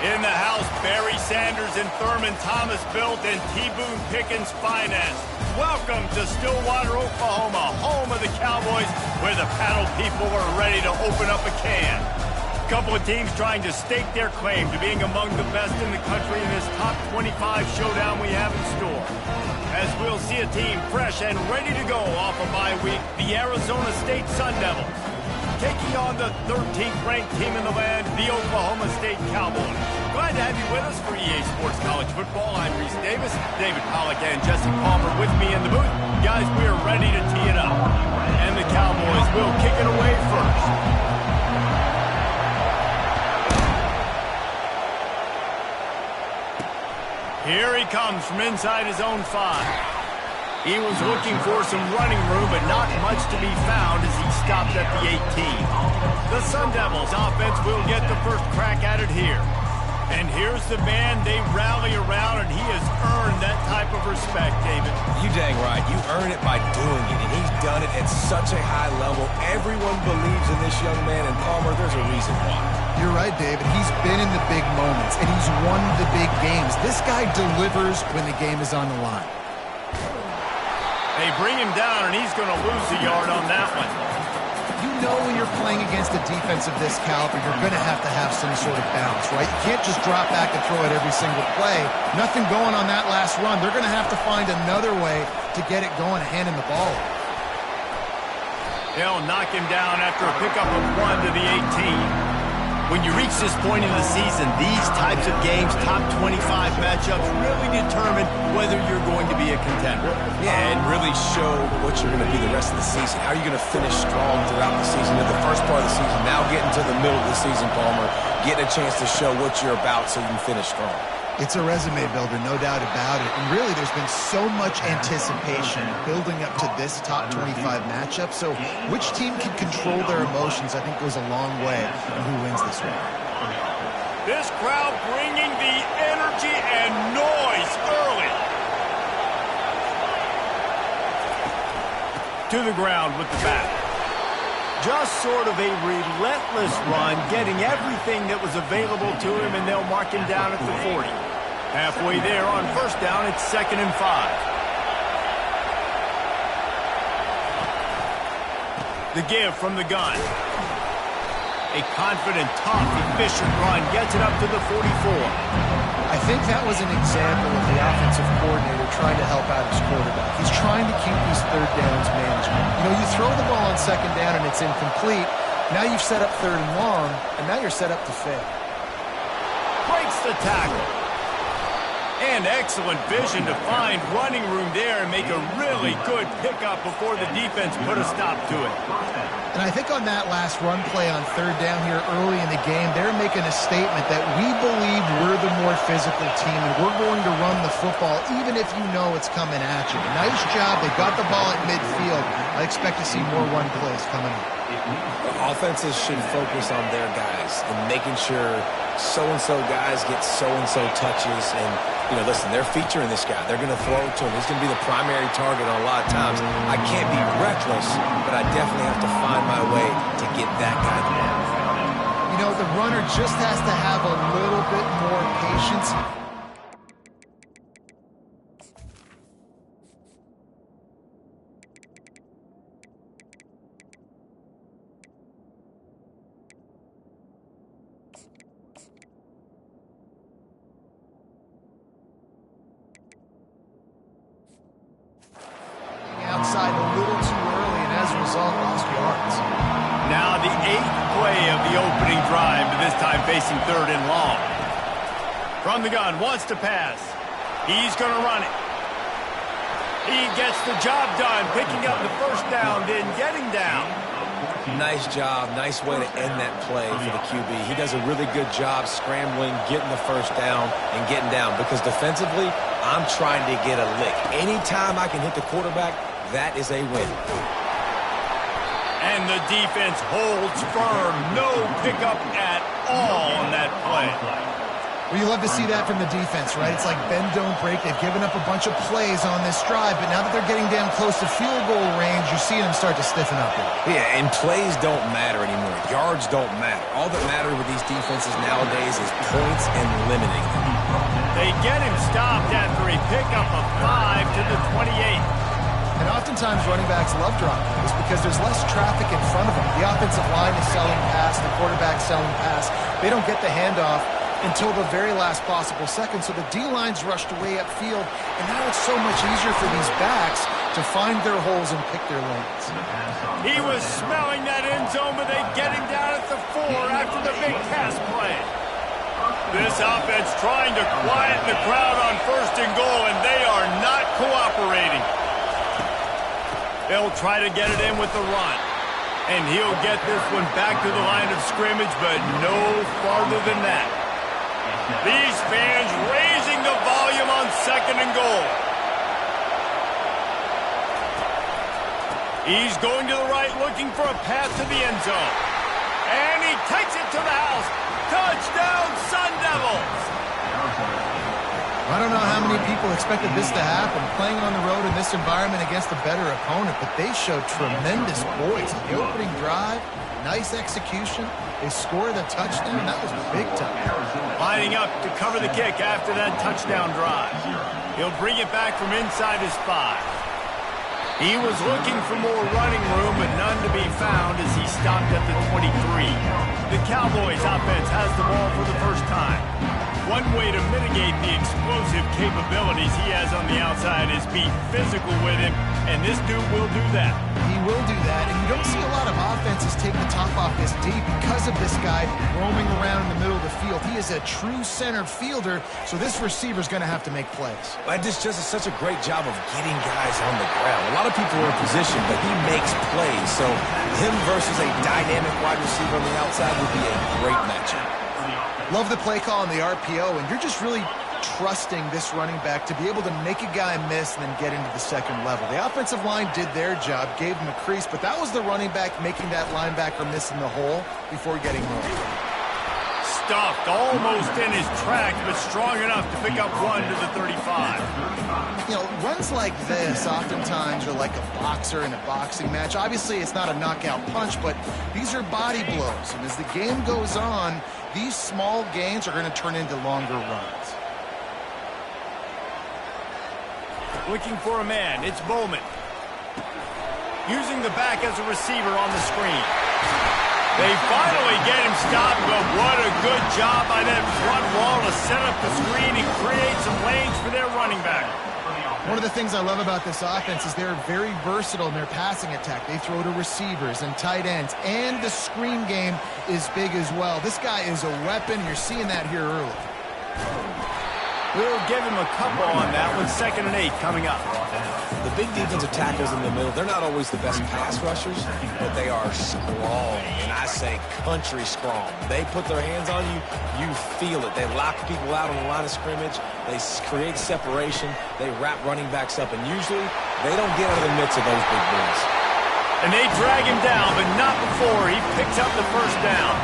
In the house, Barry Sanders and Thurman Thomas built and T. Boone Pickens finest. Welcome to Stillwater, Oklahoma, home of the Cowboys, where the paddle people are ready to open up a can. A couple of teams trying to stake their claim to being among the best in the country in this top 25 showdown we have in store. As we'll see a team fresh and ready to go off a bye week, the Arizona State Sun Devils, taking on the 13th ranked team in the land, the Oklahoma State Cowboys. Glad to have you with us for EA Sports College Football. I'm Reese Davis, David Pollack and Jesse Palmer with me in the booth. Guys, we are ready to tee it up. And the Cowboys will kick it away first. Here he comes from inside his own 5. He was looking for some running room, but not much to be found as he stopped at the 18. The Sun Devils offense will get the first crack at it here. And here's the man they rally around, and he has earned that type of respect, David. You dang right. You earn it by doing it, and he's done it at such a high level. Everyone believes in this young man, and Palmer, there's a reason why. You're right, David. He's been in the big moments, and he's won the big games. This guy delivers when the game is on the line. They bring him down, and he's going to lose a yard on that one. You know when you're playing against a defense of this caliber, you're going to have some sort of balance, right? You can't just drop back and throw it every single play. Nothing going on that last run. They're going to have to find another way to get it going, handing the ball. They'll knock him down after a pickup of 1 to the 18. When you reach this point in the season, these types of games, top 25 matchups, really determine whether you're going to be a contender. Yeah, and really show what you're going to be the rest of the season. How are you going to finish strong throughout the season? In the first part of the season, now getting to the middle of the season, Palmer, getting a chance to show what you're about so you can finish strong. It's a resume builder, no doubt about it. And really, there's been so much anticipation building up to this top 25 matchup. So which team can control their emotions, I think, goes a long way in who wins this one. This crowd bringing the energy and noise early. To the ground with the bat. Just sort of a relentless run, getting everything that was available to him, and they'll mark him down at the 40. Halfway there on first down, it's 2nd and 5. The give from the gun. A confident, tough, efficient run gets it up to the 44. I think that was an example of the offensive coordinator trying to help out his quarterback. He's trying to keep these third downs management. You know, you throw the ball on 2nd down and it's incomplete. Now you've set up 3rd and long, and now you're set up to fail. Breaks the tackle. And excellent vision to find running room there and make a really good pickup before the defense put a stop to it. And I think on that last run play on 3rd down here early in the game, they're making a statement that we believe we're the more physical team and we're going to run the football even if you know it's coming at you. Nice job. They got the ball at midfield. I expect to see more run plays coming up. Offenses should focus on their guys and making sure so-and-so guys get so-and-so touches. And, you know, listen, they're featuring this guy. They're going to throw to him. He's going to be the primary target on a lot of times. I can't be reckless, but I definitely have to find my way to get that guy the ball. You know, the runner just has to have a little bit more patience. Outside a little too early, and as a result, lost yards. Now the 8th play of the opening drive, but this time facing 3rd and long. From the gun, wants to pass. He's going to run it. He gets the job done, picking up the first down, then getting down. Nice job. Nice way to end that play for the QB. He does a really good job scrambling, getting the first down, and getting down. Because defensively, I'm trying to get a lick. Anytime I can hit the quarterback, that is a win. And the defense holds firm. No pickup at all on that play. Well, you love to see that from the defense, right? It's like bend, don't break. They've given up a bunch of plays on this drive, but now that they're getting down close to field goal range, you're seeing them start to stiffen up here. Yeah, and plays don't matter anymore. Yards don't matter. All that matters with these defenses nowadays is points and limiting them. They get him stopped after a pickup of 5 to the 28. And oftentimes running backs love drop plays because there's less traffic in front of them. The offensive line is selling pass, the quarterback's selling pass. They don't get the handoff until the very last possible second. So the D-line's rushed away upfield, and now it's so much easier for these backs to find their holes and pick their lanes. He was smelling that end zone, but they get him down at the 4 after the big pass play. This offense trying to quiet the crowd on 1st and goal, and they are not cooperating. They'll try to get it in with the run. And he'll get this one back to the line of scrimmage, but no farther than that. These fans raising the volume on 2nd and goal. He's going to the right, looking for a pass to the end zone. And he takes it to the house. Touchdown, Sun Devils! I don't know how many people expected this to happen, playing on the road in this environment against a better opponent, but they showed tremendous poise. The opening drive, nice execution. They scored a touchdown. That was big time. Lining up to cover the kick after that touchdown drive. He'll bring it back from inside his 5. He was looking for more running room, but none to be found as he stopped at the 23. The Cowboys offense has the ball for the first time. One way to mitigate the explosive capabilities he has on the outside is be physical with him, and this dude will do that. He will do that, and you don't see a lot of offenses take the top off this D because of this guy roaming around in the middle of the field. He is a true center fielder, so this receiver's going to have to make plays. But this just is such a great job of getting guys on the ground. A lot of people are in position, but he makes plays, so him versus a dynamic wide receiver on the outside would be a great matchup. Love the play call on the RPO, and you're just really trusting this running back to be able to make a guy miss and then get into the second level. The offensive line did their job, gave him a crease, but that was the running back making that linebacker miss in the hole before getting home. Stuffed almost in his tracks, but strong enough to pick up 1 to the 35. You know, runs like this oftentimes are like a boxer in a boxing match. Obviously, it's not a knockout punch, but these are body blows. And as the game goes on, these small gains are going to turn into longer runs. Looking for a man, it's Bowman. Using the back as a receiver on the screen. They finally get him stopped, but what a good job by that front wall to set up the screen and create some lanes for their running back. One of the things I love about this offense is they're very versatile in their passing attack. They throw to receivers and tight ends, and the screen game is big as well. This guy is a weapon. You're seeing that here early. We'll give him a couple on that one. 2nd and 8 coming up. The big defensive tackles in the middle, they're not always the best pass rushers, but they are strong, and I say country strong. They put their hands on you, you feel it. They lock people out on the line of scrimmage. They create separation. They wrap running backs up, and usually they don't get out of the midst of those big boys. And they drag him down, but not before he picks up the 1st down.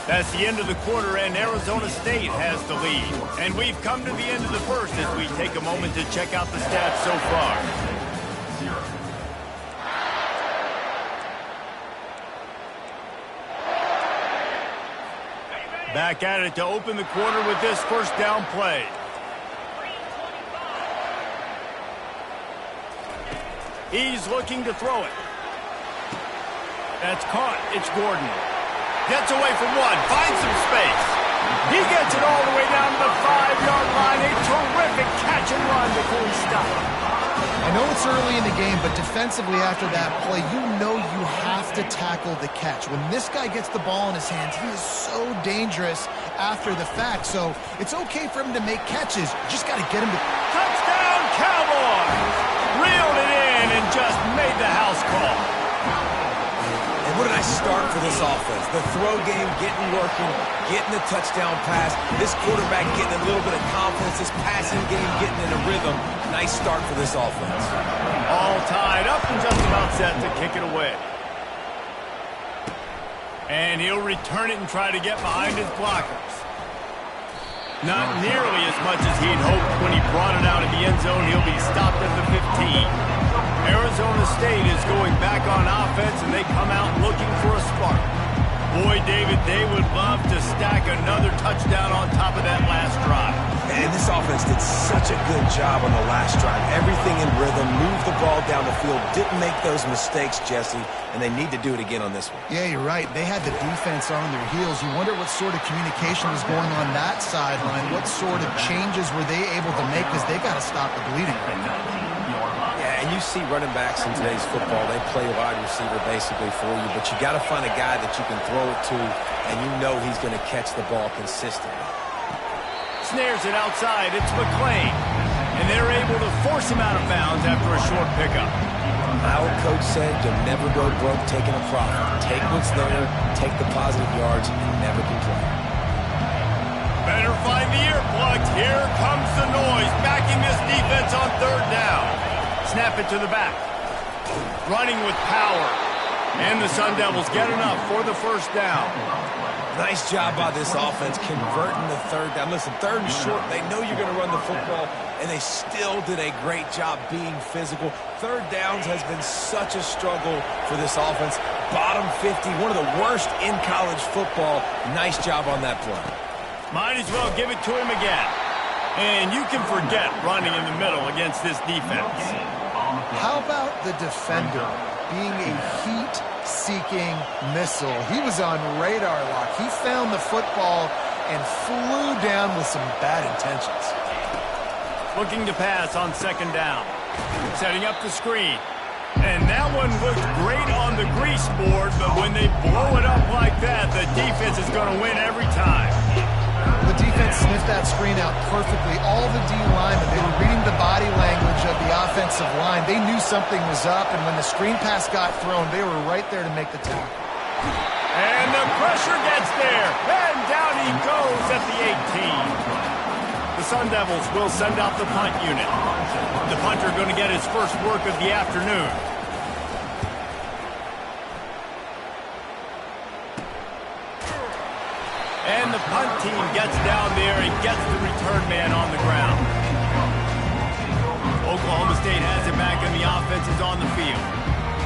That's the end of the quarter, and Arizona State has the lead. And we've come to the end of the first as we take a moment to check out the stats so far. Back at it to open the quarter with this 1st down play. He's looking to throw it. That's caught. It's Gordon. Gets away from 1, finds some space. He gets it all the way down to the 5-yard line. A terrific catch and run before he stopped. I know it's early in the game, but defensively after that play, you know you have to tackle the catch. When this guy gets the ball in his hands, he is so dangerous after the fact. So it's okay for him to make catches. You just got to get him to... Touchdown, Cowboys! Reeled it in and just made the house call. And what did I start for this offense? The throw game getting working, getting the touchdown pass, this quarterback getting a little bit of confidence, this passing game getting in a rhythm. Nice start for this offense. All tied up and set to kick it away. And he'll return it and try to get behind his blockers. Not nearly as much as he'd hoped when he brought it out of the end zone. He'll be stopped at the 15. Arizona State is going back on offense, and they come out looking for a spark. Boy, David, they would love to stack another touchdown on top of that last drive. And this offense did such a good job on the last drive. Everything in rhythm, moved the ball down the field, didn't make those mistakes, Jesse, and they need to do it again on this one. Yeah, you're right. They had the defense on their heels. You wonder what sort of communication was going on that sideline. What sort of changes were they able to make, because they got to stop the bleeding right now. Yeah, and you see running backs in today's football, they play wide receiver basically for you, but you got to find a guy that you can throw it to, and you know he's going to catch the ball consistently. Snares it outside. It's McClain. And they're able to force him out of bounds after a short pickup. My old coach said you'll never go broke taking a profit. Take what's there, take the positive yards, and never complain. Better find the earplugs. Here comes the noise. Backing this defense on third down. Snap it to the back. Running with power. And the Sun Devils get enough for the first down. Nice job by this offense converting the third down. Listen, third and short, they know you're going to run the football, and they still did a great job being physical. Third downs has been such a struggle for this offense. Bottom 50, one of the worst in college football. Nice job on that play. Might as well give it to him again. And you can forget running in the middle against this defense. How about the defender being a heat-seeking missile? He was on radar lock. He found the football and flew down with some bad intentions. Looking to pass on second down. Setting up the screen. And that one looked great on the grease board, but when they blow it up like that, the defense is going to win every time. The defense sniffed that screen out perfectly. All the D linemen, they were reading the body language of the offensive line. They knew something was up, and when the screen pass got thrown, they were right there to make the tackle. And the pressure gets there, and down he goes at the 18. The Sun Devils will send out the punt unit. The punter going to get his first work of the afternoon. And the punt team gets down there and gets the return man on the ground. Oklahoma State has it back and the offense is on the field.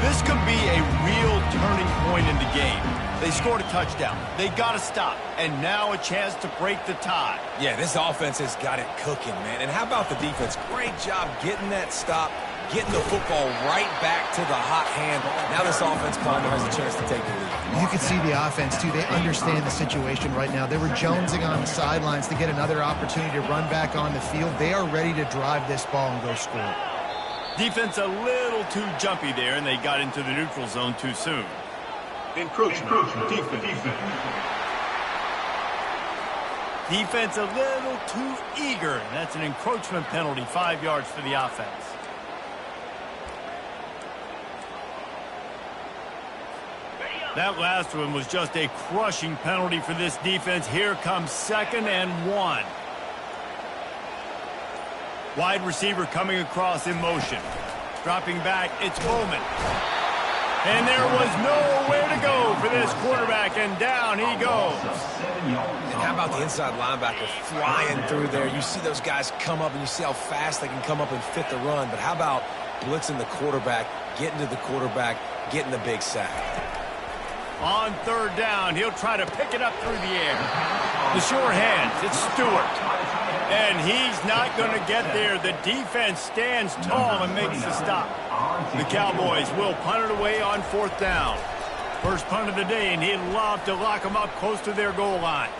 This could be a real turning point in the game. They scored a touchdown. They got to stop. And now a chance to break the tie. Yeah, this offense has got it cooking, man. And how about the defense? Great job getting that stop, getting the football right back to the hot hand. Now this offense climber has a chance to take the lead. You can see the offense, too. They understand the situation right now. They were jonesing on the sidelines to get another opportunity to run back on the field. They are ready to drive this ball and go score. Defense a little too jumpy there, and they got into the neutral zone too soon. Encroachment. Defense. Defense a little too eager. That's an encroachment penalty, 5 yards for the offense. That last one was just a crushing penalty for this defense. Here comes 2nd and 1. Wide receiver coming across in motion. Dropping back, it's Bowman. And there was nowhere to go for this quarterback, and down he goes. And how about the inside linebacker flying through there? You see those guys come up, and you see how fast they can come up and fit the run. But how about blitzing the quarterback, getting to the quarterback, getting the big sack? On third down, he'll try to pick it up through the air. The sure hands, it's Stewart. And he's not going to get there. The defense stands tall and makes the stop. The Cowboys will punt it away on 4th down. First punt of the day, and he'd love to lock them up close to their goal line.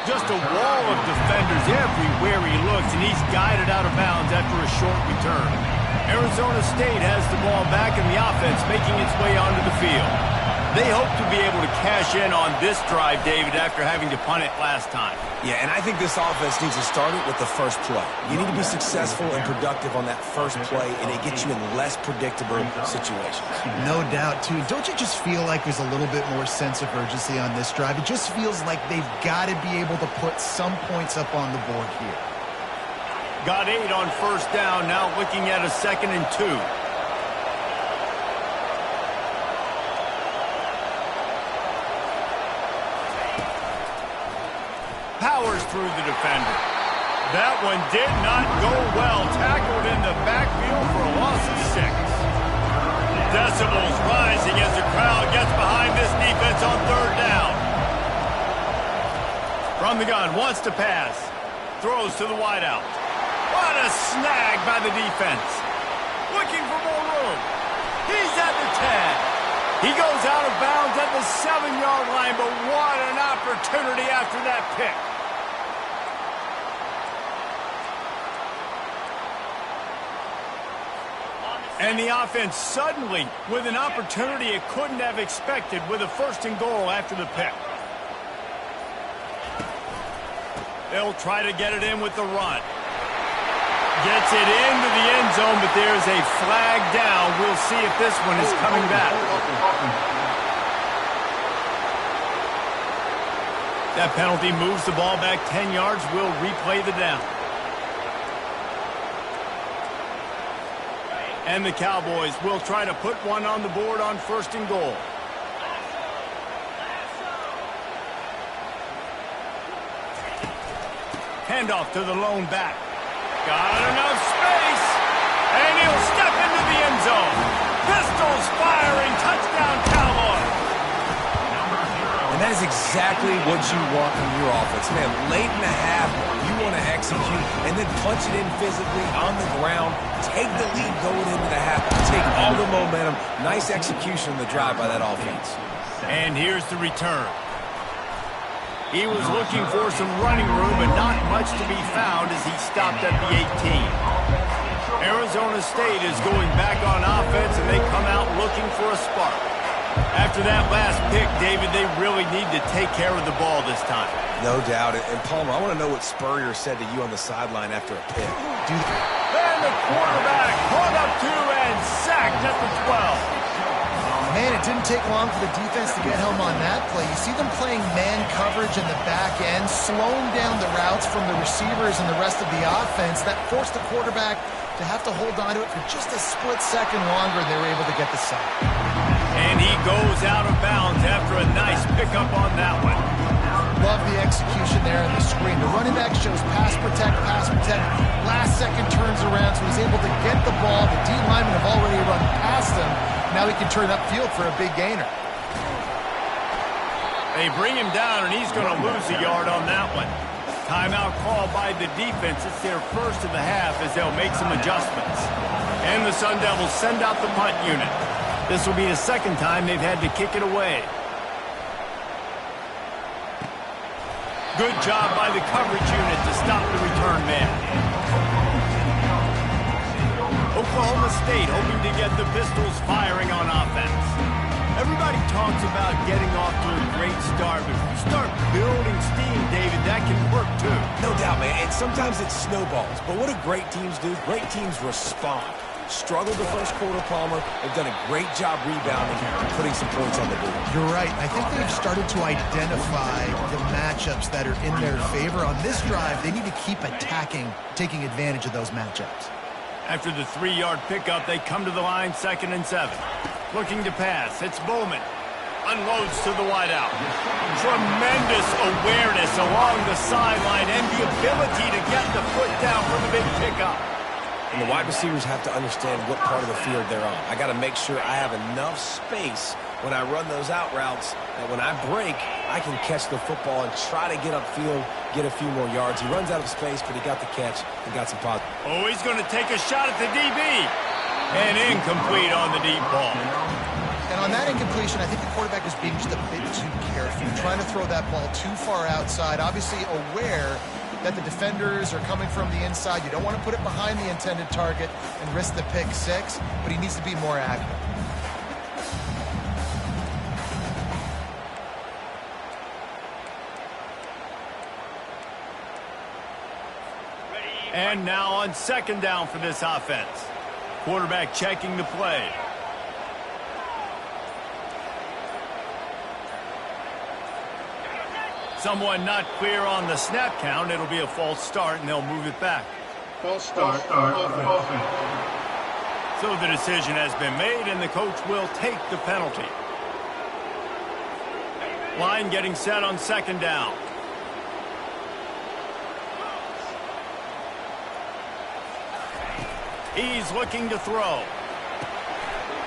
Just a wall of defenders everywhere he looks, and he's guided out of bounds after a short return. Arizona State has the ball back, and the offense making its way onto the field. They hope to be able to cash in on this drive, David, after having to punt it last time. Yeah, and I think this offense needs to start it with the first play. You need to be successful and productive on that first play, and it gets you in less predictable situations. No doubt, too. Don't you just feel like there's a little bit more sense of urgency on this drive? It just feels like they've got to be able to put some points up on the board here. got 8 on first down, now looking at a 2nd and 2. Powers through the defender. That one did not go well. Tackled in the backfield for a loss of 6. Decibels rising as the crowd gets behind this defense on 3rd down. From the gun, wants to pass. Throws to the wideout. What a snag by the defense. Looking for more room. He's at the 10. He goes out of bounds at the 7-yard line, but what an opportunity after that pick. And the offense suddenly with an opportunity it couldn't have expected with a 1st and goal after the pick. They'll try to get it in with the run. Gets it into the end zone, but there's a flag down. We'll see if this one is coming back. That penalty moves the ball back 10 yards. We'll replay the down. And the Cowboys will try to put one on the board on 1st and goal. Handoff to the lone back. Got enough space. And he'll step into the end zone. Pistols firing. Touchdown, Cowboys. And that is exactly what you want from your offense. Man, late in the half, you want to execute and then punch it in physically on the ground. Take the lead going into the half. Take all the momentum. Nice execution of the drive by that offense. And here's the return. He was looking for some running room, but not much to be found as he stopped at the 18. Arizona State is going back on offense, and they come out looking for a spark. After that last pick, David, they really need to take care of the ball this time. No doubt. And Palmer, I want to know what Spurrier said to you on the sideline after a pick. And the quarterback caught up to and sacked at the 12. Man, it didn't take long for the defense to get home on that play. You see them playing man coverage in the back end, slowing down the routes from the receivers and the rest of the offense. That forced the quarterback to have to hold on to it for just a split second longer. They were able to get the sack. And he goes out of bounds after a nice pickup on that one. Love the execution there on the screen. The running back shows pass protect, pass protect. Last second turns around, so he's able to get the ball. The D linemen have already run past him. Now he can turn upfield for a big gainer. They bring him down, and he's going to lose a yard on that one. Timeout called by the defense. It's their 1st of the half as they'll make some adjustments. And the Sun Devils send out the punt unit. This will be the 2nd time they've had to kick it away. Good job by the coverage unit to stop the return man. Oklahoma State hoping to get the Pistols firing on offense. Everybody talks about getting off to a great start, but if you start building steam, David, that can work too. No doubt, man. And sometimes it snowballs. But what do great teams do? Great teams respond. Struggled the first quarter, Palmer. They've done a great job rebounding and putting some points on the board. You're right. I think they've started to identify the matchups that are in their favor. On this drive, they need to keep attacking, taking advantage of those matchups. After the 3-yard pickup, they come to the line 2nd and 7. Looking to pass. It's Bowman. Unloads to the wideout. Tremendous awareness along the sideline and the ability to get the foot down for the big pickup. And the wide receivers have to understand what part of the field they're on. I got to make sure I have enough space when I run those out routes that when I break, I can catch the football and try to get upfield, get a few more yards. He runs out of space, but he got the catch and got some positive. Oh, he's going to take a shot at the DB. And incomplete on the deep ball. And on that incompletion, I think the quarterback is being just a bit too careful, trying to throw that ball too far outside, obviously aware that the defenders are coming from the inside. You don't want to put it behind the intended target and risk the pick 6, but he needs to be more accurate. And now on 2nd down for this offense. Quarterback checking the play. Someone not clear on the snap count. It'll be a false start, and they'll move it back. False start. Offense. So the decision has been made, and the coach will take the penalty. Line getting set on second down. He's looking to throw.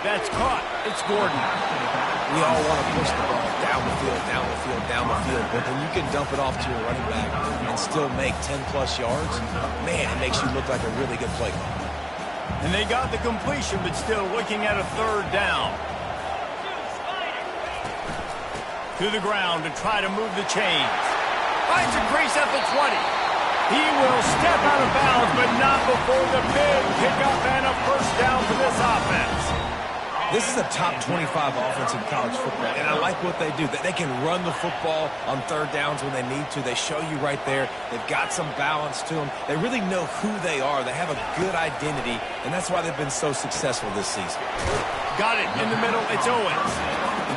That's caught. It's Gordon. We all want to push the ball down the field, down the field, down the field, but then you can dump it off to your running back and still make 10-plus yards. Man, it makes you look like a really good play caller. And they got the completion, but still looking at a third down. To the ground to try to move the chains. Finds a crease at the 20. He will step out of bounds, but not before the big pickup and a first down for this offense. This is a top 25 offense in college football, and I like what they do. They can run the football on third downs when they need to. They show you right there. They've got some balance to them. They really know who they are. They have a good identity, and that's why they've been so successful this season. Got it in the middle. It's Owens.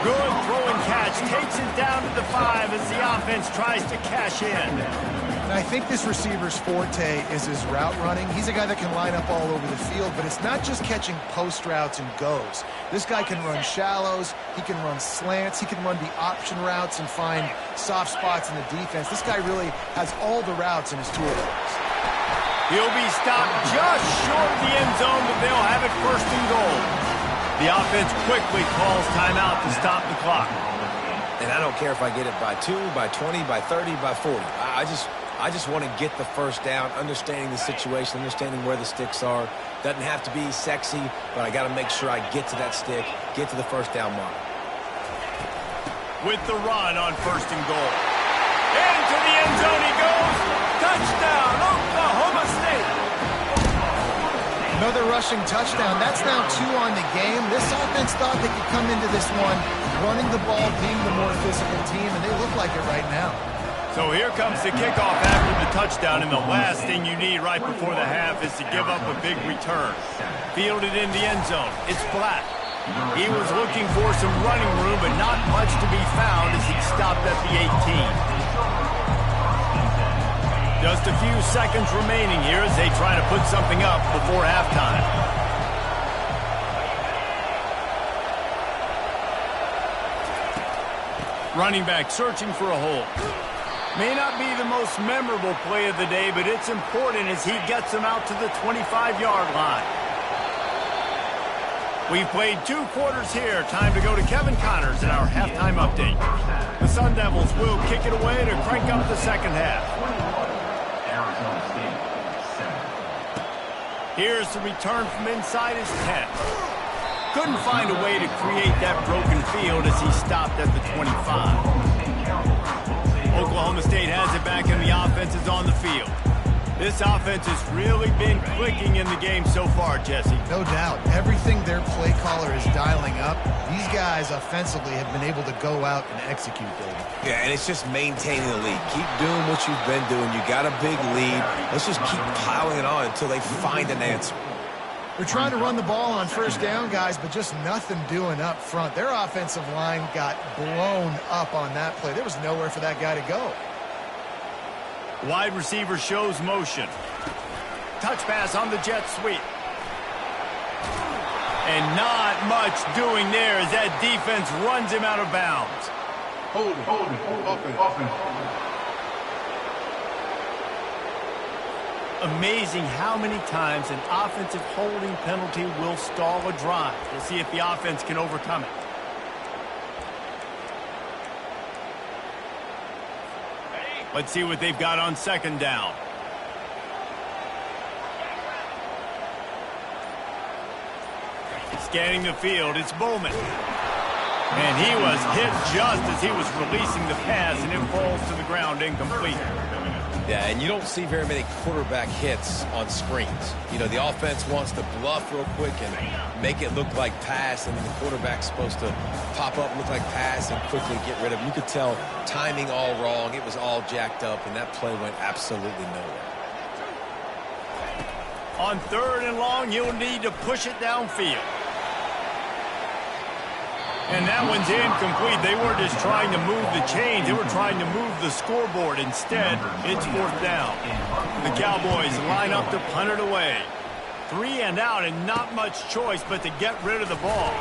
Good throw and catch. Takes it down to the 5 as the offense tries to cash in. And I think this receiver's forte is his route running. He's a guy that can line up all over the field, but it's not just catching post routes and goes. This guy can run shallows, he can run slants, he can run the option routes and find soft spots in the defense. This guy really has all the routes in his toolbox. He'll be stopped just short of the end zone, but they'll have it first and goal. The offense quickly calls timeout to stop the clock. And I don't care if I get it by 2, by 20, by 30, by 40. I just want to get the first down, understanding the situation, understanding where the sticks are. Doesn't have to be sexy, but I got to make sure I get to that stick, get to the first down mark. With the run on first and goal. Into the end zone he goes. Touchdown, Oklahoma State. Another rushing touchdown. That's now 2 on the game. This offense thought they could come into this one running the ball, being the more physical team, and they look like it right now. So here comes the kickoff after the touchdown, and the last thing you need right before the half is to give up a big return. Fielded in the end zone. It's flat. He was looking for some running room, but not much to be found as he stopped at the 18. Just a few seconds remaining here as they try to put something up before halftime. Running back searching for a hole. May not be the most memorable play of the day, but it's important as he gets them out to the 25-yard line. We've played 2 quarters here. Time to go to Kevin Connors in our halftime update. The Sun Devils will kick it away to crank up the second half. Here's the return from inside his 10. Couldn't find a way to create that broken field as he stopped at the 25. Oklahoma State has it back and the offense is on the field. This offense has really been clicking in the game so far, Jesse. No doubt. Everything their play caller is dialing up, these guys offensively have been able to go out and execute, David. Yeah, and it's just maintaining the lead. Keep doing what you've been doing. You got a big lead. Let's just keep piling it on until they find an answer. They're trying to run the ball on first down, guys, but just nothing doing up front. Their offensive line got blown up on that play. There was nowhere for that guy to go. Wide receiver shows motion. Touch pass on the jet sweep. And not much doing there as that defense runs him out of bounds. Hold it. Offense. Amazing how many times an offensive holding penalty will stall a drive. We'll see if the offense can overcome it. Let's see what they've got on second down. Scanning the field, it's Bowman. And he was hit just as he was releasing the pass, and it falls to the ground incomplete. Yeah, and you don't see very many quarterback hits on screens. You know, the offense wants to bluff real quick and make it look like pass, and then the quarterback's supposed to pop up, look like pass, and quickly get rid of him. You could tell timing all wrong. It was all jacked up, and that play went absolutely nowhere. On third and long, you'll need to push it downfield. And that one's incomplete. They weren't just trying to move the chains. They were trying to move the scoreboard. Instead, it's 4th down. The Cowboys line up to punt it away. 3 and out, and not much choice but to get rid of the ball.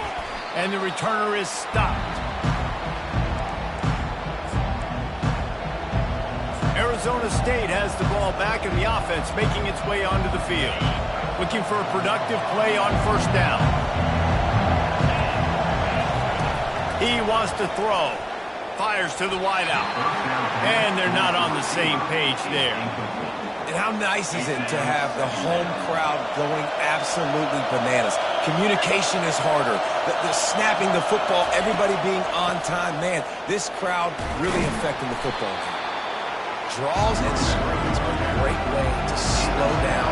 And the returner is stopped. Arizona State has the ball back in the offense, making its way onto the field. Looking for a productive play on 1st down. He wants to throw. Fires to the wideout. And they're not on the same page there. And how nice is it to have the home crowd going absolutely bananas? Communication is harder. The snapping the football, everybody being on time. Man, this crowd really affecting the football game. Draws and screens are a great way to slow down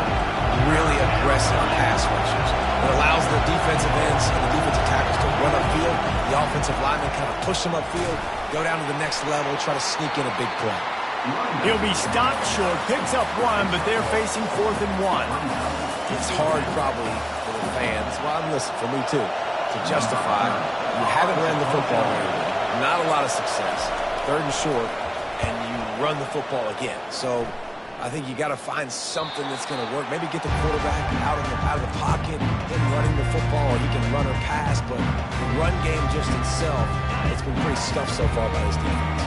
really aggressive pass rushers. It allows the defensive ends and the defensive tackles to run upfield. The offensive linemen kind of push them upfield, go down to the next level, try to sneak in a big play. He'll be stopped short, picks up 1, but they're facing 4th and 1. It's hard probably for the fans, well, listen, for me too, to justify you haven't ran the football very well, not a lot of success, 3rd and short, and you run the football again. So I think you got to find something that's going to work. Maybe get the quarterback out of the pocket, him running the football, or he can run or pass. But the run game just itself, it's been pretty stuffed so far by this defense.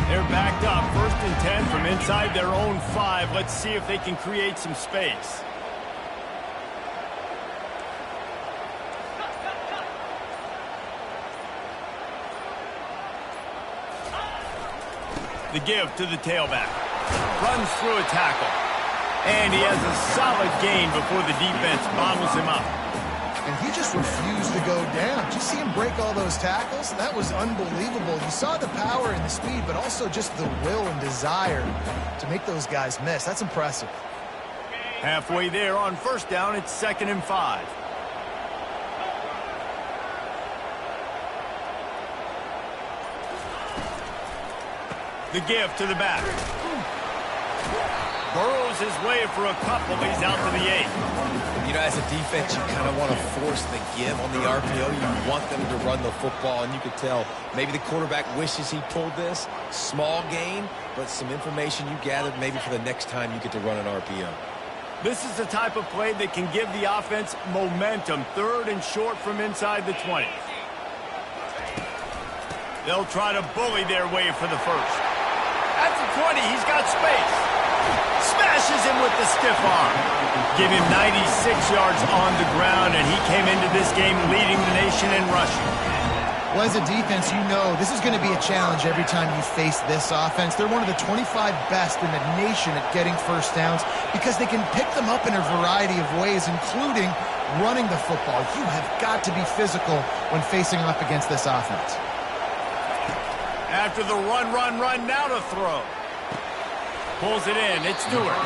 They're backed up, 1st and 10 from inside their own 5. Let's see if they can create some space. The give to the tailback. Runs through a tackle. And he has a solid gain before the defense bottles him up. And he just refused to go down. Did you see him break all those tackles? That was unbelievable. You saw the power and the speed, but also just the will and desire to make those guys miss. That's impressive. Halfway there on 1st down, it's 2nd and 5. The give to the back. Burrows his way for a couple. He's out to the 8. You know, as a defense, you kind of want to force the give on the RPO. You want them to run the football, and you could tell maybe the quarterback wishes he pulled this. Small gain, but some information you gathered maybe for the next time you get to run an RPO. This is the type of play that can give the offense momentum. 3rd and short from inside the 20. They'll try to bully their way for the 1st. At the 20, he's got space. Smashes him with the stiff arm. Give him 96 yards on the ground, and he came into this game leading the nation in rushing. Well, as a defense, you know this is going to be a challenge every time you face this offense. They're one of the 25 best in the nation at getting 1st downs because they can pick them up in a variety of ways, including running the football. You have got to be physical when facing up against this offense. After the run, now to throw. Pulls it in, it's Stewart.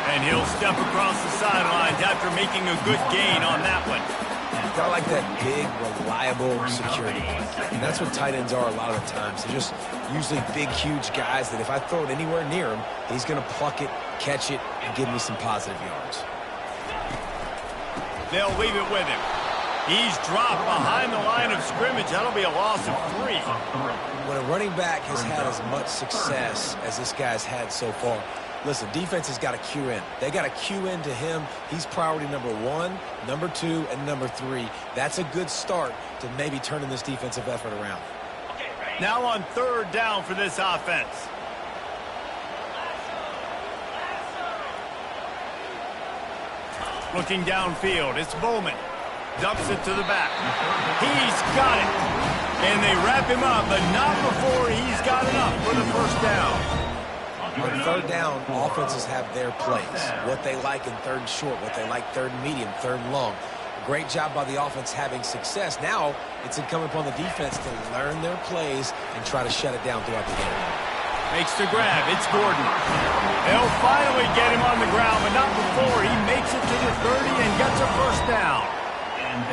And he'll step across the sidelines after making a good gain on that one. Kind of like that big, reliable security. And that's what tight ends are a lot of the times. They're just usually big, huge guys that if I throw it anywhere near him, he's going to pluck it, catch it, and give me some positive yards. They'll leave it with him. He's dropped behind the line of scrimmage. That'll be a loss of 3. When a running back has had as much success as this guy's had so far, listen, defense has got to cue in. They got to cue in to him. He's priority number 1, number 2, and number 3. That's a good start to maybe turning this defensive effort around. Now on 3rd down for this offense. Looking downfield, it's Bowman. Dumps it to the back. He's got it. And they wrap him up, but not before he's got enough for the 1st down. On 3rd down, offenses have their plays. What they like in 3rd and short, what they like 3rd and medium, 3rd and long. Great job by the offense having success. Now it's incumbent upon the defense to learn their plays and try to shut it down throughout the game. Makes the grab. It's Gordon. They'll finally get him on the ground, but not before he makes it to the 30 and gets a 1st down.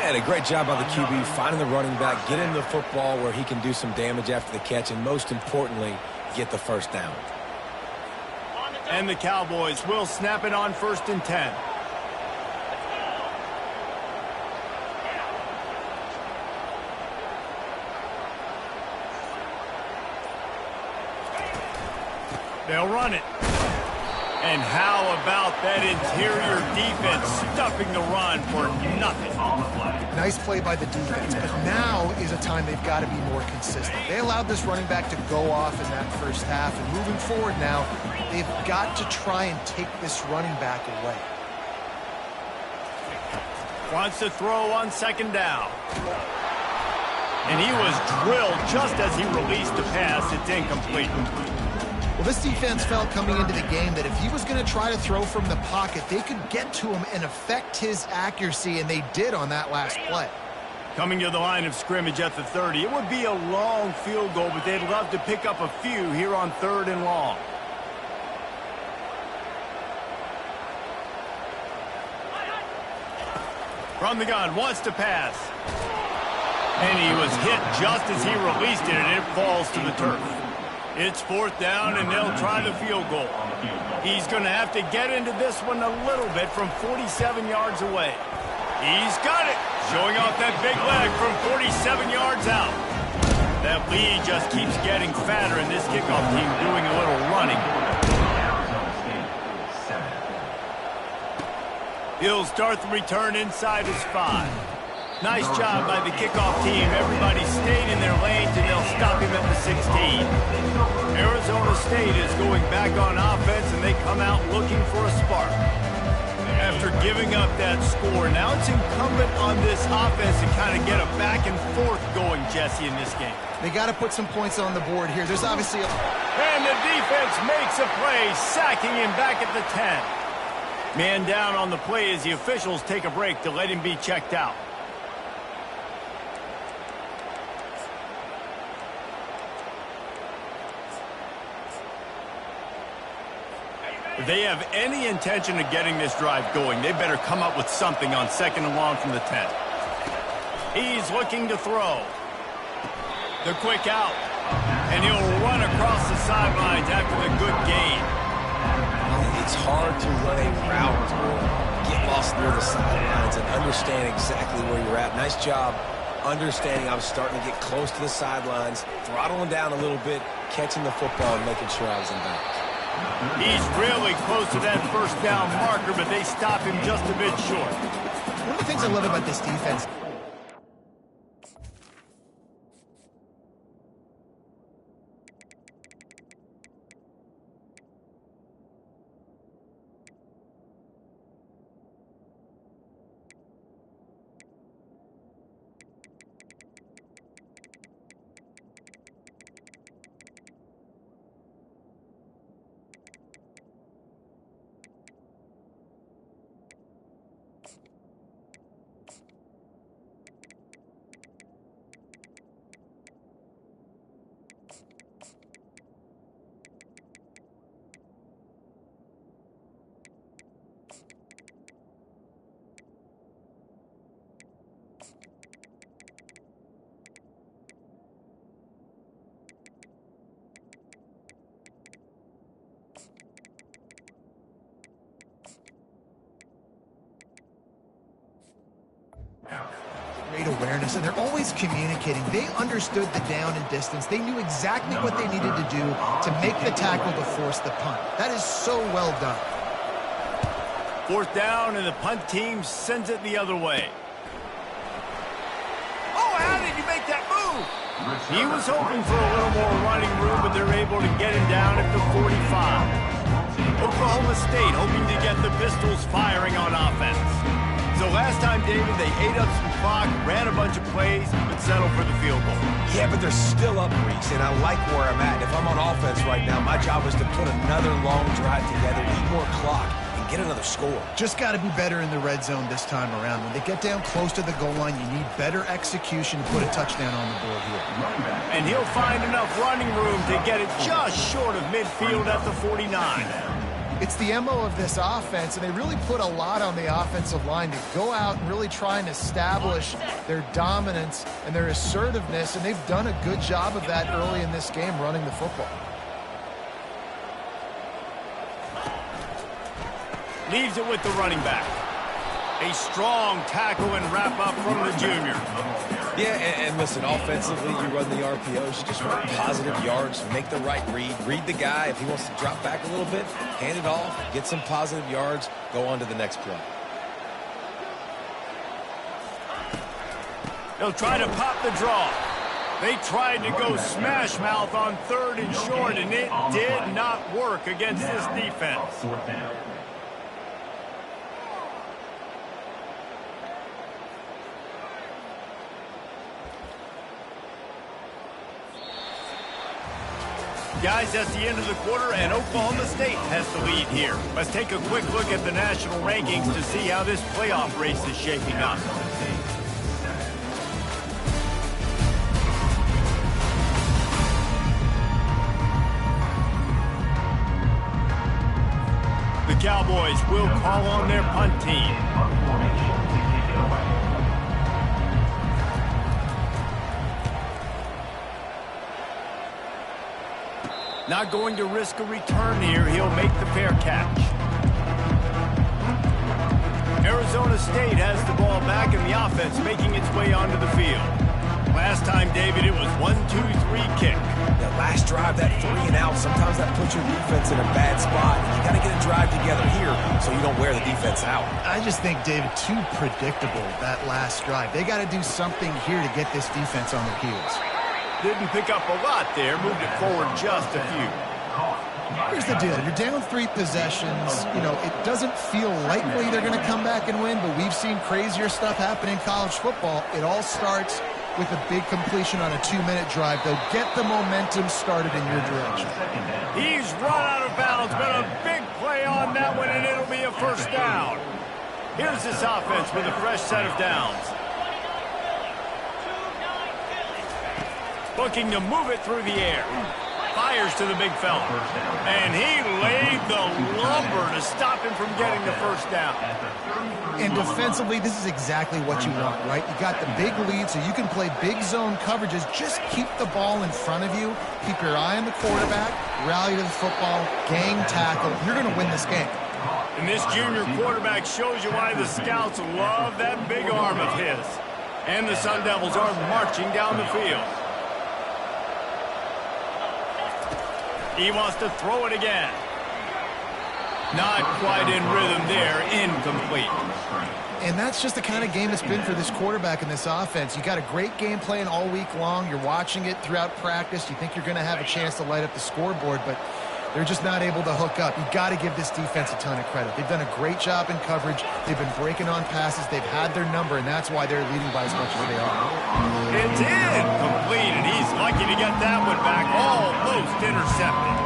And a great job by the QB finding the running back, getting the football where he can do some damage after the catch, and most importantly, get the 1st down. And the Cowboys will snap it on 1st and 10. They'll run it. And how about that interior defense stuffing the run for nothing? Nice play by the defense, but now is a time they've got to be more consistent. They allowed this running back to go off in that first half, and moving forward now, they've got to try and take this running back away. Wants to throw on second down. And he was drilled just as he released the pass. It's incomplete. Well, this defense felt coming into the game that if he was going to try to throw from the pocket, they could get to him and affect his accuracy, and they did on that last play. Coming to the line of scrimmage at the 30. It would be a long field goal, but they'd love to pick up a few here on 3rd and long. From the gun, wants to pass. And he was hit just as he released it, and it falls to the turf. It's 4th down, and they'll try the field goal. He's going to have to get into this one a little bit from 47 yards away. He's got it, showing off that big leg from 47 yards out. That lead just keeps getting fatter, and this kickoff team doing a little running. He'll start the return inside his 5. Nice job by the kickoff team. Everybody stayed in their lanes, and they'll stop him at the 16. Arizona State is going back on offense, and they come out looking for a spark. After giving up that score, now it's incumbent on this offense to kind of get a back and forth going, Jesse, in this game. They got to put some points on the board here. There's obviously a... And the defense makes a play, sacking him back at the 10. Man down on the play as the officials take a break to let him be checked out. If they have any intention of getting this drive going, they better come up with something on 2nd and long from the 10. He's looking to throw. The quick out. And he'll run across the sidelines after the good gain. It's hard to run a route or get lost near the sidelines and understand exactly where you're at. Nice job understanding I was starting to get close to the sidelines, throttling down a little bit, catching the football and making sure I was in bounds. He's really close to that 1st down marker, but they stop him just a bit short. One of the things I love about this defense... Great awareness, and they're always communicating. They understood the down and distance. They knew exactly what they needed to do to make the tackle to force the punt. That is so well done. 4th down, and the punt team sends it the other way. Oh, how did you make that move? He was hoping for a little more running room, but they're able to get him down at the 45. Oklahoma State hoping to get the Pistols firing on offense. So last time, David, they ate up some clock, ran a bunch of plays, but settled for the field goal. Yeah, but they're still up, Reese, and I like where I'm at. If I'm on offense right now, my job is to put another long drive together, eat more clock, and get another score. Just got to be better in the red zone this time around. When they get down close to the goal line, you need better execution to put a touchdown on the board here. And he'll find enough running room to get it just short of midfield at the 49. It's the MO of this offense, and they really put a lot on the offensive line to go out and really try and establish their dominance and their assertiveness, and they've done a good job of that early in this game running the football. Leaves it with the running back. A strong tackle and wrap up from the junior. Yeah, and listen, offensively, you run the RPOs, you just run positive yards, make the right read the guy. If he wants to drop back a little bit, hand it off, get some positive yards, go on to the next play. They'll try to pop the draw. They tried to go smash mouth on 3rd and short, and it did not work against this defense. Guys, that's the end of the quarter, and Oklahoma State has the lead here. Let's take a quick look at the national rankings to see how this playoff race is shaping up. The Cowboys will call on their punt team. Not going to risk a return here. He'll make the fair catch. Arizona State has the ball back, and the offense making its way onto the field. Last time, David, it was 1-2-3 kick. That last drive, that 3 and out, sometimes that puts your defense in a bad spot. You got to get a drive together here so you don't wear the defense out. I just think, David, too predictable, that last drive. They got to do something here to get this defense on their heels. Didn't pick up a lot there, moved it forward just a few. Here's the deal. You're down 3 possessions. You know, it doesn't feel likely they're going to come back and win, but we've seen crazier stuff happen in college football. It all starts with a big completion on a 2-minute drive. They'll get the momentum started in your direction. He's run out of bounds, but a big play on that one, and it'll be a first down. Here's this offense with a fresh set of downs. Looking to move it through the air. Fires to the big fella. And he laid the lumber to stop him from getting the first down. And defensively, this is exactly what you want, right? You got the big lead, so you can play big zone coverages. Just keep the ball in front of you. Keep your eye on the quarterback. Rally to the football. Gang tackle. You're going to win this game. And this junior quarterback shows you why the scouts love that big arm of his. And the Sun Devils are marching down the field. He wants to throw it again. Not quite in rhythm there. Incomplete. And that's just the kind of game it's been for this quarterback in this offense. You got a great game plan all week long. You're watching it throughout practice. You think you're going to have a chance to light up the scoreboard, but they're just not able to hook up. You got to give this defense a ton of credit. They've done a great job in coverage. They've been breaking on passes. They've had their number, and that's why they're leading by as much as they are. It's incomplete, and he's lucky to get that one back. Almost intercepted.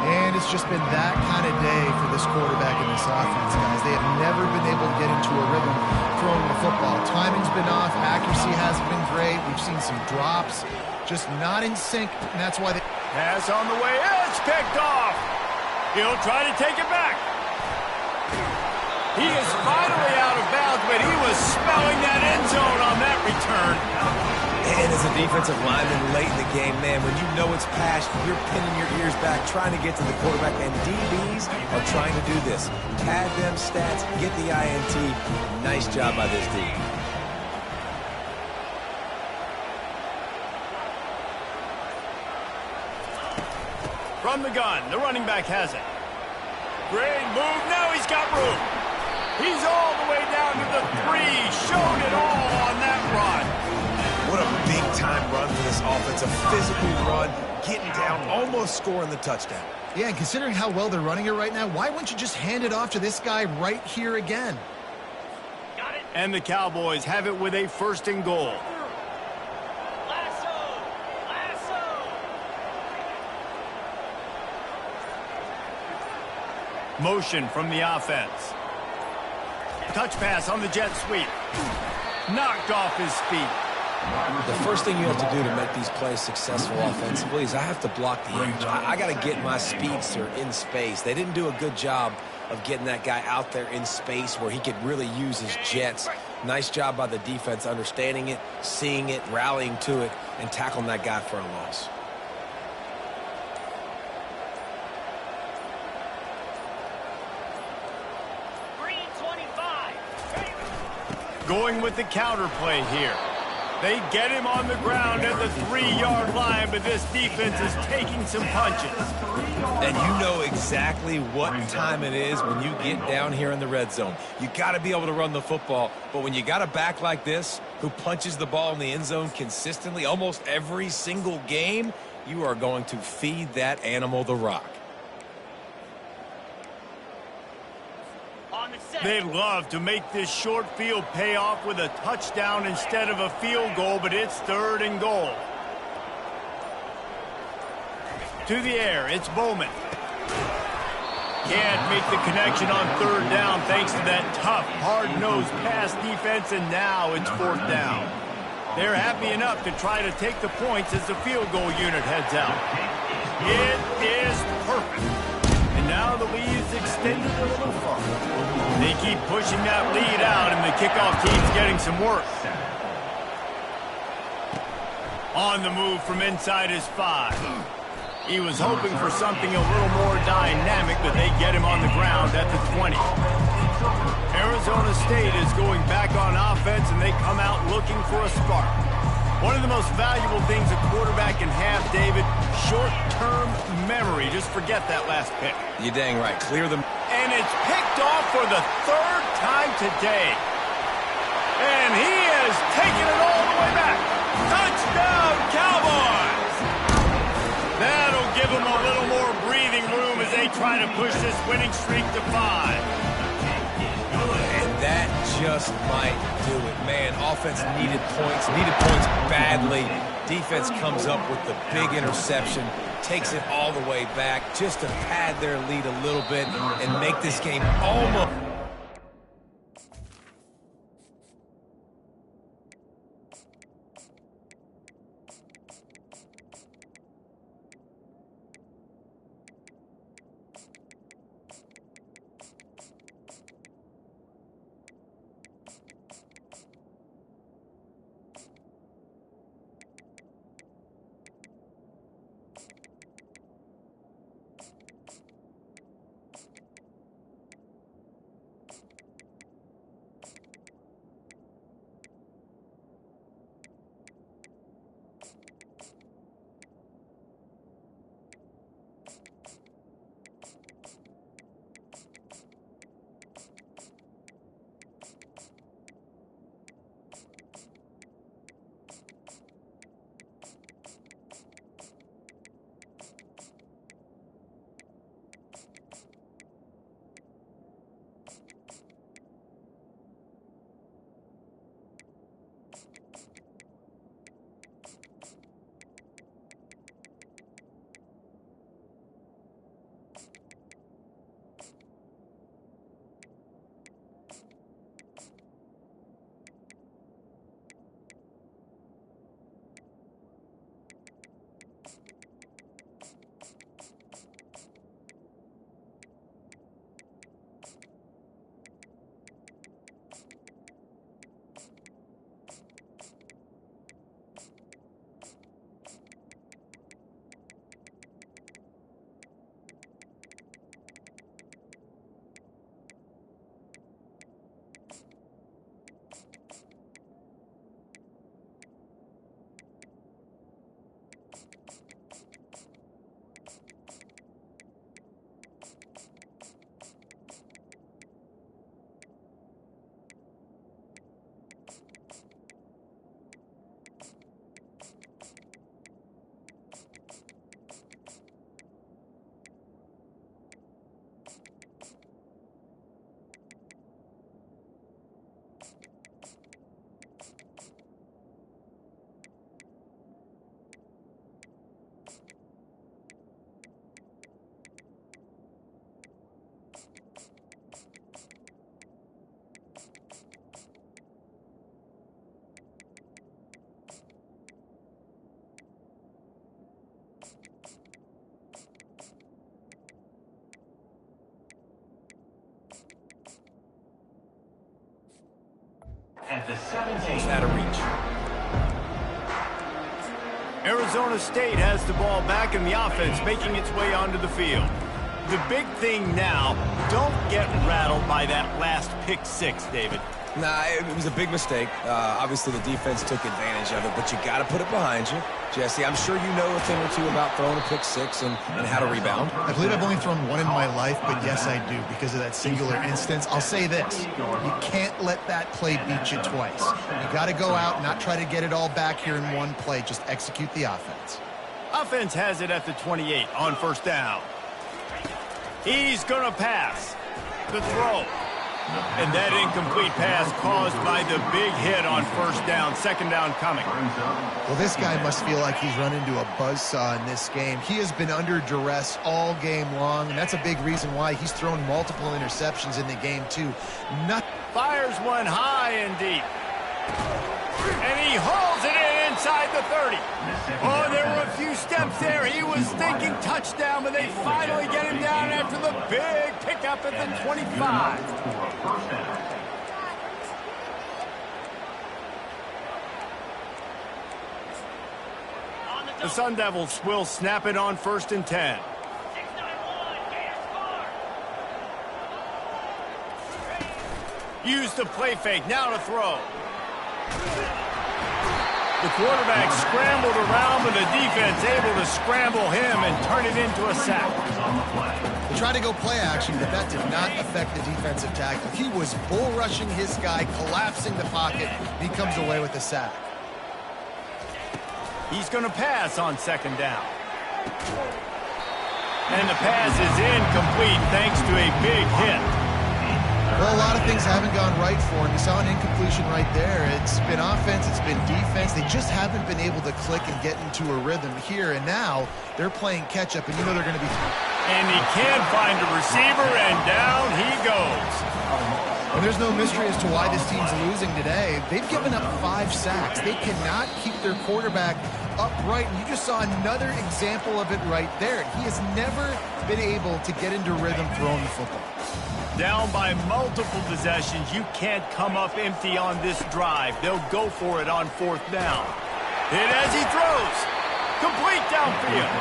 And it's just been that kind of day for this quarterback in this offense, guys. They have never been able to get into a rhythm throwing the football. Timing's been off. Accuracy hasn't been great. We've seen some drops. Just not in sync, and that's why they... Pass on the way. It's picked off. He'll try to take it back. He is finally out of bounds, but he was smelling that end zone on that return. And as a defensive lineman late in the game, man, when you know it's past, you're pinning your ears back, trying to get to the quarterback, and DBs are trying to do this. Pad them stats, get the INT. Nice job by this D. From the gun, the running back has it. Great move. Now he's got room. He's all the way down to the 3. Showed it all on that run. What a big-time run for this offense. A physical run, getting down, almost scoring the touchdown. Yeah, and considering how well they're running it right now, why wouldn't you just hand it off to this guy right here again? Got it. And the Cowboys have it with a 1st and goal. Motion from the offense. Touch pass on the jet sweep. Knocked off his feet. The first thing you have to do to make these plays successful offensively is I have to block the edge. I got to get my speedster in space. They didn't do a good job of getting that guy out there in space where he could really use his jets. Nice job by the defense understanding it, seeing it, rallying to it, and tackling that guy for a loss. Going with the counter play here. They get him on the ground at the 3-yard line, but this defense is taking some punches. And you know exactly what time it is when you get down here in the red zone. You got to be able to run the football, but when you got a back like this who punches the ball in the end zone consistently almost every single game, you are going to feed that animal the rock. They'd love to make this short field pay off with a touchdown instead of a field goal, but it's 3rd and goal. To the air, it's Bowman. Can't make the connection on 3rd down thanks to that tough, hard-nosed pass defense, and now it's 4th down. They're happy enough to try to take the points as the field goal unit heads out. It is perfect. And now the lead is extended a little farther. They keep pushing that lead out, and the kickoff team's getting some work. On the move from inside his 5. He was hoping for something a little more dynamic, but they get him on the ground at the 20. Arizona State is going back on offense, and they come out looking for a spark. One of the most valuable things a quarterback can have, David, short-term memory. Just forget that last pick. You're dang right. Clear them. And it's picked off for the 3rd time today. And he has taken it all the way back. Touchdown, Cowboys! That'll give them a little more breathing room as they try to push this winning streak to 5. And that just might do it. Man, offense needed points badly. Defense comes up with the big interception, takes it all the way back just to pad their lead a little bit and make this game almost... At the 17. Out of reach. Arizona State has the ball back in the offense, making its way onto the field. The big thing now, don't get rattled by that last pick 6, David. Nah, it was a big mistake. Obviously, the defense took advantage of it, but you got to put it behind you. Jesse, I'm sure you know a thing or two about throwing a pick six and how to rebound. I believe I've only thrown one in my life, but yes, I do because of that singular instance. I'll say this. You can't let that play beat you twice. You got to go out and not try to get it all back here in one play. Just execute the offense. Offense has it at the 28 on first down. He's going to pass. The throw. And that incomplete pass caused by the big hit on first down. Second down coming. Well, this guy must feel like he's run into a buzzsaw in this game. He has been under duress all game long, and that's a big reason why he's thrown multiple interceptions in the game, too. Fires one high and deep. And he hauls it in inside the 30. Oh, there were a few steps there. He was thinking touchdown, but they finally get him down after the big pickup at the 25. The Sun Devils will snap it on first and 10. Use the play fake, now to throw. The quarterback scrambled around, but the defense able to scramble him and turn it into a sack. They tried to go play action, but that did not affect the defensive tackle. He was bull rushing his guy, collapsing the pocket, and he comes away with a sack. He's going to pass on second down. And the pass is incomplete thanks to a big hit. Well, a lot of things haven't gone right for him. You saw an incompletion right there. It's been offense, it's been defense. They just haven't been able to click and get into a rhythm here. And now they're playing catch-up, and you know they're going to be... And he can't find a receiver, and down he goes. And there's no mystery as to why this team's losing today. They've given up 5 sacks. They cannot keep their quarterback upright. And you just saw another example of it right there. He has never been able to get into rhythm throwing the football. Down by multiple possessions, you can't come up empty on this drive. They'll go for it on fourth down. Hit as he throws. Complete downfield.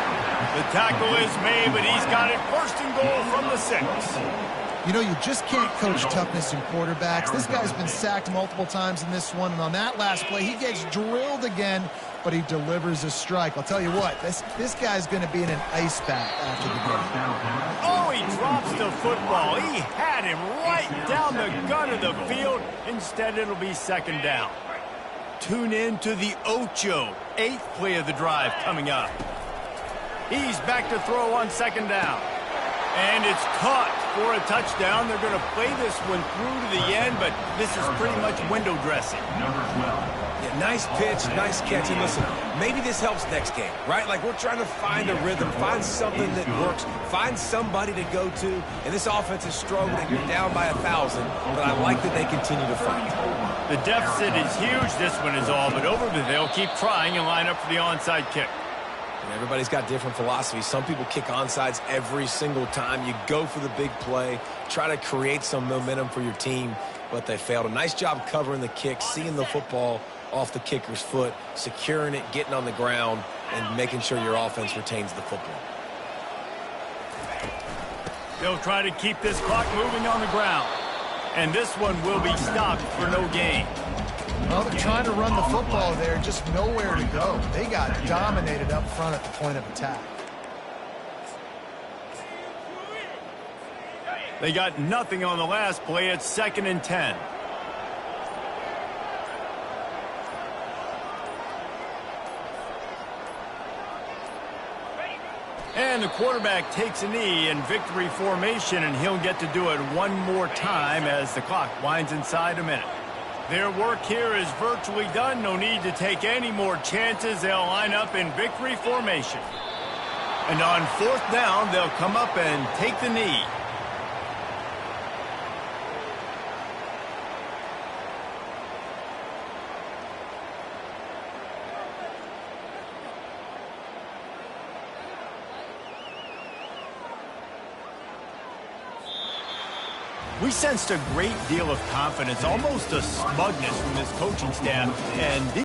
The tackle is made, but he's got it first and goal from the 6. You know, you just can't coach toughness in quarterbacks. This guy's been sacked multiple times in this one, and on that last play, he gets drilled again, but he delivers a strike. I'll tell you what, this guy's going to be in an ice bath after the game. Oh, he drops the football. He had him right down the gun of the field. Instead, it'll be second down. Tune in to the Ocho, 8th play of the drive coming up. He's back to throw on second down. And it's caught for a touchdown. They're going to play this one through to the end, but this is pretty much window dressing. Yeah, nice pitch, nice catch. And listen, maybe this helps next game, right? Like we're trying to find a rhythm, find something that works, find somebody to go to. And this offense is struggling. You're down by 1,000, but I like that they continue to fight. The deficit is huge. This one is all but over, but they'll keep trying and line up for the onside kick. And everybody's got different philosophies. Some people kick onside every single time. You go for the big play, try to create some momentum for your team, but they failed. A nice job covering the kick, seeing the football off the kicker's foot, securing it, getting on the ground, and making sure your offense retains the football. They'll try to keep this clock moving on the ground. And this one will be stopped for no gain. Well, they're trying to run the football there, just nowhere to go. They got dominated up front at the point of attack. They got nothing on the last play. It's second and 10. And the quarterback takes a knee in victory formation, and he'll get to do it one more time as the clock winds inside a minute. Their work here is virtually done. No need to take any more chances. They'll line up in victory formation. And on fourth down, they'll come up and take the knee. We sensed a great deal of confidence, almost a smugness from this coaching staff, and